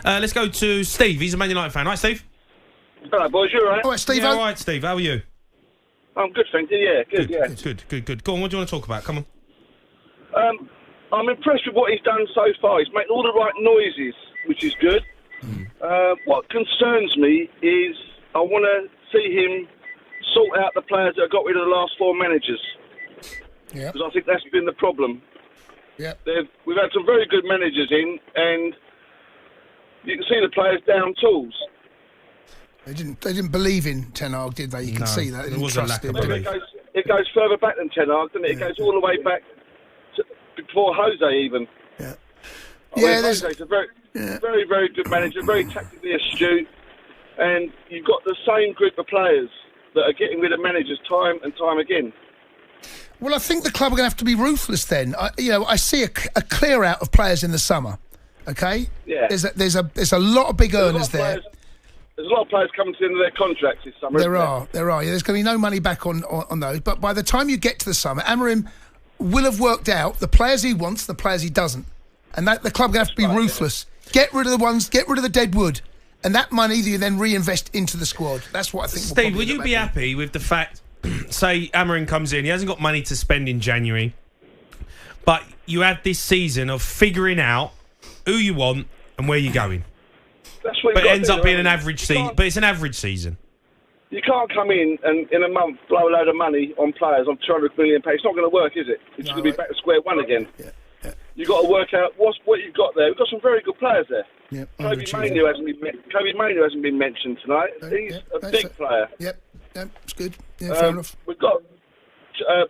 Let's go to Steve. He's a Man United fan. Right, Steve? Hello, boys. You all right? All right, Steve. Yeah, all right, Steve. How are you? I'm good, thank you. Yeah, good. Good. Go on, what do you want to talk about? Come on. I'm impressed with what he's done so far. He's making all the right noises, which is good. What concerns me is I want to see him sort out the players that have got rid of the last 4 managers. Yeah. Because I think that's been the problem. Yeah. We've had some very good managers in, and you can see the players down tools. They didn't believe in Ten Hag, did they? You can see that. They didn't was a trust lack of him. belief. It goes further back than Ten Hag, doesn't it? It goes all the way back to before Jose even. Yeah. Jose's a very, very good manager, very tactically astute, and you've got the same group of players that are getting rid of managers time and time again. Well, I think the club are going to have to be ruthless then. I see a clear out of players in the summer. Okay. Yeah. There's a lot of big earners there. There's a lot of players coming to the end of their contracts this summer. There are. Yeah, there's going to be no money back on those. But by the time you get to the summer, Amorim will have worked out the players he wants, the players he doesn't, and that the club are going to have to be ruthless. Yeah. Get rid of the ones. Get rid of the dead wood, and that money you then reinvest into the squad. That's what I think. Steve, would you be happy with the fact? Say Amorim comes in, he hasn't got money to spend in January, but you had this season of figuring out who you want and where you're going. That's what but it ends up being an average season. But it's an average season. You can't come in and in a month blow a load of money on players on £200 million. It's not going to work, is it? It's going to be back to square one again. Yeah. You've got to work out what you've got there. We've got some very good players there. Yeah, Kobe Mainoo hasn't been mentioned tonight. He's a big player. Yep, it's good. Yeah, fair enough. We've got.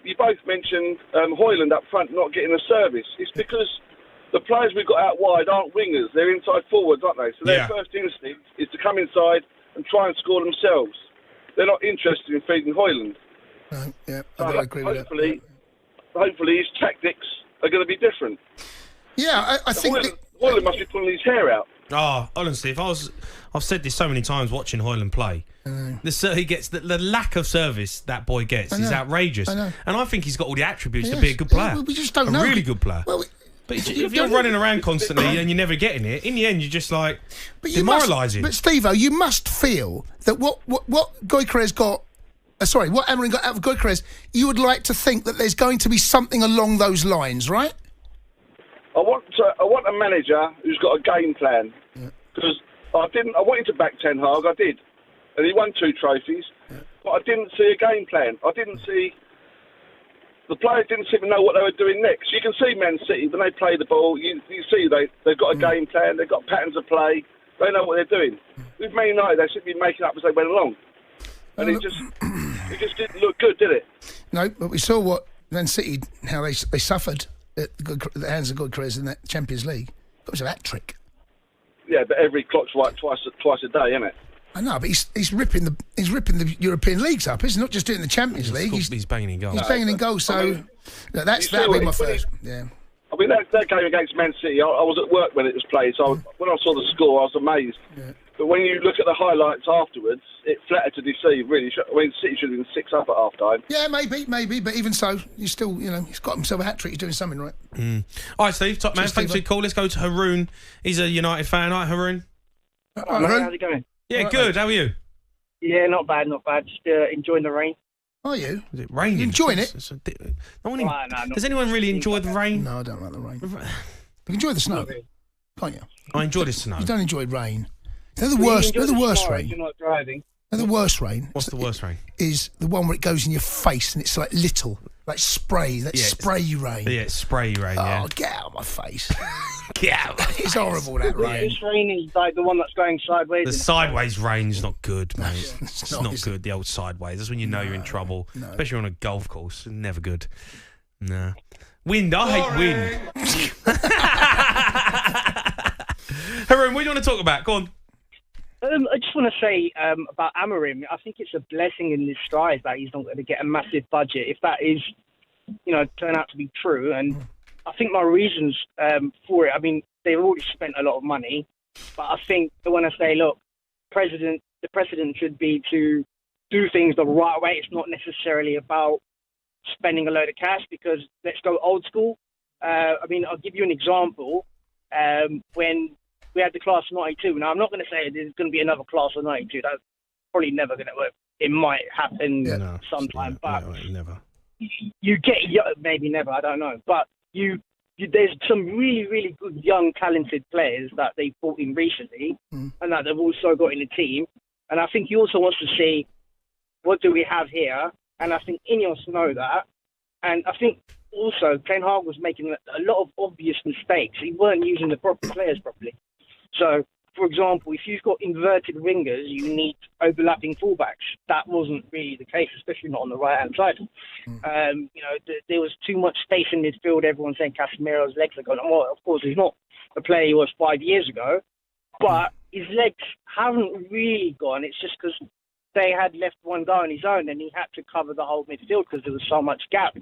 You both mentioned Højlund up front not getting a service. It's because the players we've got out wide aren't wingers. They're inside forwards, aren't they? So their first instinct is to come inside and try and score themselves. They're not interested in feeding Højlund. No, yeah, I agree with that. Hopefully his tactics are going to be different. Yeah, I think Højlund must be pulling his hair out. Oh, honestly, I've said this so many times watching Højlund play. He gets the lack of service that boy gets is outrageous. And I think he's got all the attributes to be a good player. We just don't know. A really good player. Well, but if you're running around constantly and you're never getting it, in the end you're just like demoralising. But Steve-O, you must feel that what Gyökeres got. What Amorim got out of Gyökeres, you would like to think that there's going to be something along those lines, right? I want a manager who's got a game plan. Because I wanted to back Ten Hag, I did. And he won 2 trophies. But I didn't see a game plan. The players didn't seem to know what they were doing next. You can see Man City, when they play the ball, you see they've got a game plan, they've got patterns of play, they know what they're doing. With Man United, they seem to be making up as they went along. And it just didn't look good, did it? No, but we saw what Man City, how they suffered at the hands of Gyökeres in that Champions League. It was a hat-trick. Yeah, but every clock's right twice a day, isn't it? I know, but he's ripping the European leagues up. He's not just doing the Champions League. He's banging in goals. He's banging in goals. So that'll be my first. Yeah. I mean, that game against Man City, I was at work when it was played. So when I saw the score, I was amazed. Yeah. But when you look at the highlights afterwards, it flattered to deceive. Really, City should have been 6 up at half time. Yeah, maybe. But even so, he's still, he's got himself a hat trick. He's doing something right. All right, Steve, top man. Thanks for your call. Let's go to Haroon. He's a United fan. All right, Haroon. Haroon, how's it going? Yeah, good. How are you? Yeah, not bad. Just enjoying the rain. Are you? Is it raining? You enjoying it? Does anyone really enjoy the rain? No, I don't like the rain. You enjoy the snow, can't you? I enjoy the snow. You don't enjoy rain. They're the worst. They're the worst rain. You're not driving. They're the worst rain. What's the worst rain? Is the one where it goes in your face and it's like little, like spray. Spray rain. Yeah, it's spray rain. Oh, get out of my face! Get out! It's horrible that rain. This rain is like the one that's going sideways. The sideways rain's not good, mate. It's not good. The old sideways. That's when you know you're in trouble, especially on a golf course. Never good. Nah. Wind. I hate wind. Haroon, what do you want to talk about? Go on. I just want to say about Amorim. I think it's a blessing in disguise that he's not going to get a massive budget. If that is, turn out to be true, and I think my reasons for it. I mean, they've already spent a lot of money, but I think when I say, look, the precedent should be to do things the right way. It's not necessarily about spending a load of cash, because let's go old school. I mean, I'll give you an example. When we had the class of 92. Now, I'm not going to say there's going to be another class of 92. That's probably never going to work. It might happen sometime, but never. You get, maybe never, I don't know. But there's some really, really good young, talented players that they've brought in recently and that they've also got in the team. And I think he also wants to see, what do we have here? And I think Ineos know that. And I think also Ten Hag was making a lot of obvious mistakes. He weren't using the proper players properly. So, for example, if you've got inverted wingers, you need overlapping fullbacks. That wasn't really the case, especially not on the right-hand side. There was too much space in midfield. Everyone saying Casemiro's legs are gone. Well, of course, he's not the player he was 5 years ago, but his legs haven't really gone. It's just because they had left one guy on his own and he had to cover the whole midfield because there was so much gap.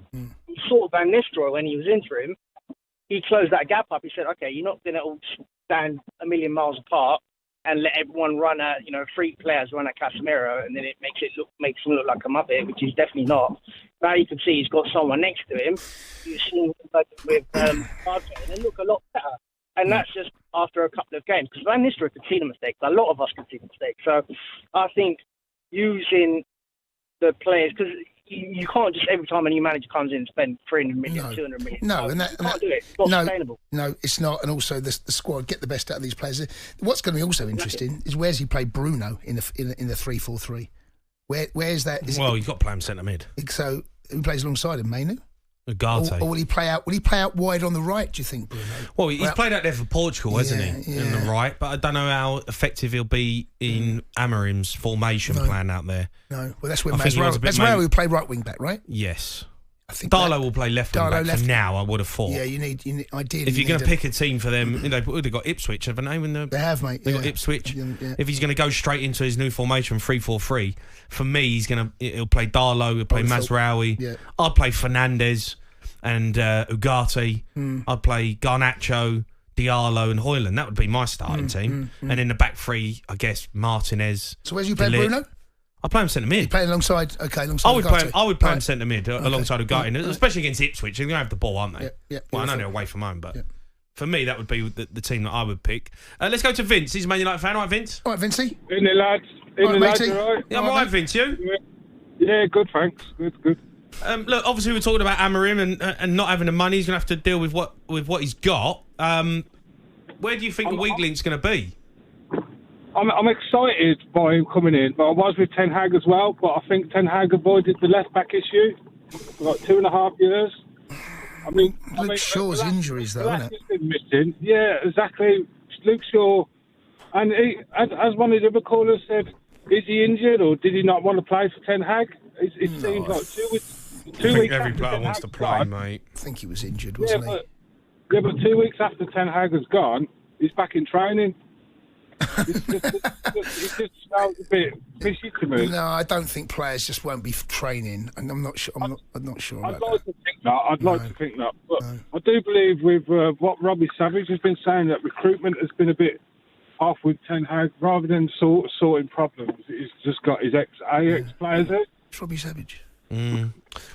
He saw Van Nistelrooy when he was interim. He closed that gap up. He said, okay, you're not going to all stand a million miles apart and let everyone run at, 3 players run at Casemiro, and then it makes him look like a muppet, which he's definitely not. Now you can see he's got someone next to him. You've seen him with Partey, and they look a lot better. And that's just after a couple of games. Because Van Nistelrooy could see the mistakes. A lot of us could see the mistakes. So I think using the players, because you can't just every time a new manager comes in spend 300 million, 200 million. No, you can't do it. It's not sustainable. No, it's not. And also the squad get the best out of these players. What's going to be also interesting is where's he play Bruno in the 3-4-3? Where's that? You've got to play him centre mid. So who plays alongside him? Mainu? Ugarte. Or will he play out? Will he play out wide on the right? Do you think, Bruno? Well, he's played out there for Portugal, hasn't he? Yeah. On the right, but I don't know how effective he'll be in Amorim's formation plan out there. No, well that's where Masraoui will play right wing back, right? Yes. I think Darlow will play left wing back for now. I would have thought. Yeah, you need ideally. If you're going to pick a team for them, they've got Ipswich, haven't they? They have, mate. They've got Ipswich. Yeah. If he's going to go straight into his new formation 3-4-3, for me, he'll play Darlow. He'll play Masraoui. Yeah. I'll play Fernandes and Ugarte. I'd play Garnacho, Diallo and Højlund. That would be my starting team. And in the back three, I guess, Martinez. So where's you play Bruno? I play him centre mid. You play alongside Ugarte. I would play him centre mid alongside Ugarte, especially against Ipswich. They're going to have the ball, aren't they? Yeah. Well, I know they're away from home, but for me, that would be the team that I would pick. Let's go to Vince. He's a Man United fan. All right, Vince? All right, Vincey. In the lads. All right. Yeah, I'm all right, Vince. You? Yeah, good, thanks. Good. Look, obviously we're talking about Amorim and not having the money. He's going to have to deal with what he's got. Where do you think the weak link's going to be? I'm excited by him coming in, but I was with Ten Hag as well. But I think Ten Hag avoided the left back issue for like 2.5 years. Luke Shaw's injuries, though, isn't it? Been missing. Yeah, exactly. Luke Shaw, and as one of the other callers said, is he injured or did he not want to play for Ten Hag? It seems like 2 weeks. I think every player wants to play, mate. I think he was injured, wasn't he? But 2 weeks after Ten Hag has gone, he's back in training. It just smells a bit fishy to me. No, I don't think players just won't be training, and I'm not sure. I'm not sure about that. I'd like to think that, but I do believe with what Robbie Savage has been saying, that recruitment has been a bit off with Ten Hag. Rather than sorting problems, he's just got his ex-Ajax players out. It's Robbie Savage.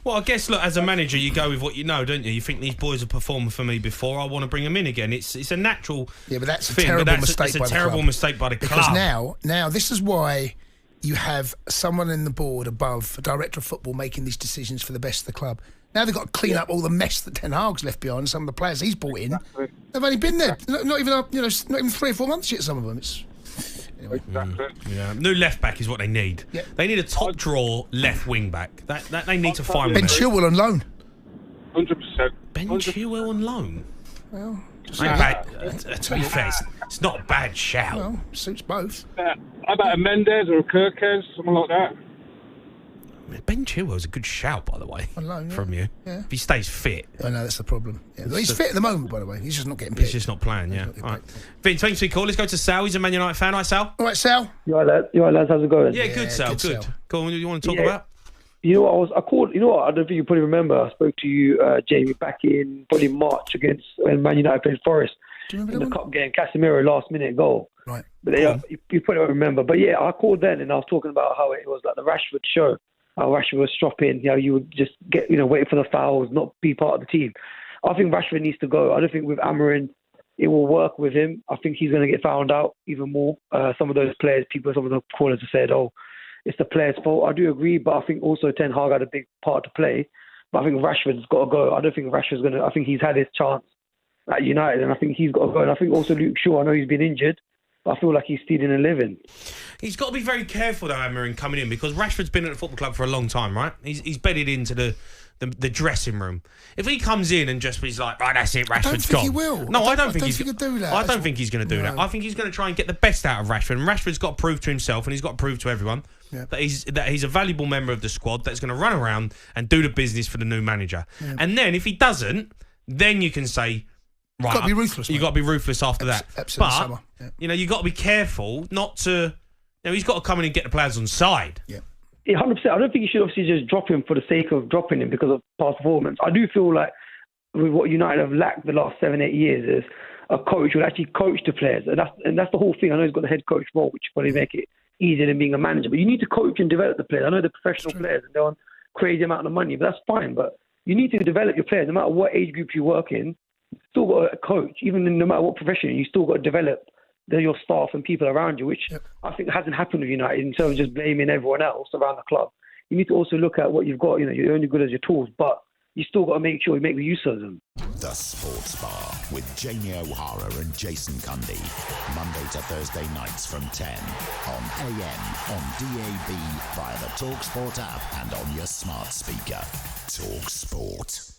Well, I guess, look, as a manager, you go with what you know, don't you? You think these boys have performed for me before, I want to bring them in again. It's a natural but that's thing, a terrible mistake it's a terrible mistake by the club. Because now, this is why you have someone in the board above, a director of football, making these decisions for the best of the club. Now they've got to clean up all the mess that Ten Hag's left behind, some of the players he's brought in. Exactly. They've only been there, not even 3 or 4 months yet, some of them. Anyway. Exactly. New left back is what they need. Yeah. They need a top draw left wing back. That they need to find. Ben Chilwell on loan. 100%. Ben Chilwell on loan. Well, to be fair, it's not a bad shout. Well, suits both. How about a Mendes or a Kirkes, something like that? Ben Chilwell's a good shout, by the way, on loan, from you. Yeah. If he stays fit. I know, that's the problem. Yeah. He's fit at the moment, by the way. He's just not getting picked. He's just not playing, yeah. All right. Vince, thanks for your call. Let's go to Sal. He's a Man United fan. All right, Sal? All right, Sal. You all right, lads? How's it going? Yeah, good, Sal. Good. Go on, you want to talk about? You know what, I called, I don't think you probably remember, I spoke to you, Jamie, back in probably March against when Man United played Forest. Do you remember in the cup game, Casemiro last minute goal. Right. But you probably don't remember. But yeah, I called then and I was talking about how it was like the Rashford show. How Rashford was stropping, you would just get, wait for the fouls, not be part of the team. I think Rashford needs to go. I don't think with Amorim, it will work with him. I think he's going to get found out even more. Some of those players, some of the callers have said, "Oh, it's the players' fault." I do agree, but I think also Ten Hag had a big part to play. But I think Rashford's got to go. I don't think Rashford's going to. I think he's had his chance at United, and I think he's got to go. And I think also Luke Shaw. I know he's been injured, but I feel like he's stealing a living. He's got to be very careful though, Amorim, coming in, because Rashford's been at the football club for a long time, right? He's bedded into the dressing room. If he comes in and just is like, right, that's it, Rashford's gone. He will. No, I don't think he's going to do that. I don't think he's going to do that. I think he's going to try and get the best out of Rashford. And Rashford's got to prove to himself, and he's got to prove to everyone that he's a valuable member of the squad that's going to run around and do the business for the new manager. Yeah. And then if he doesn't, then you can say, right, you've got to be ruthless. You've got to be ruthless after that. Absolutely. But you've got to be careful not to. He's got to come in and get the players on side. Yeah. 100%. I don't think you should obviously just drop him for the sake of dropping him because of past performance. I do feel like with what United have lacked the last 7-8 years is a coach who will actually coach the players. And that's the whole thing. I know he's got the head coach role, which probably make it easier than being a manager. But you need to coach and develop the players. I know they're professional players and they're on crazy amount of money, but that's fine. But you need to develop your players. No matter what age group you work in, you still got a coach. Even no matter what profession, you still got to develop your staff and people around you, which I think hasn't happened with United in terms of just blaming everyone else around the club. You need to also look at what you've got. You're only good as your tools, but you still got to make sure you make the use of them. The Sports Bar with Jamie O'Hara and Jason Cundy. Monday to Thursday nights from 10 on AM, on DAB, via the talkSPORT app and on your smart speaker. talkSPORT.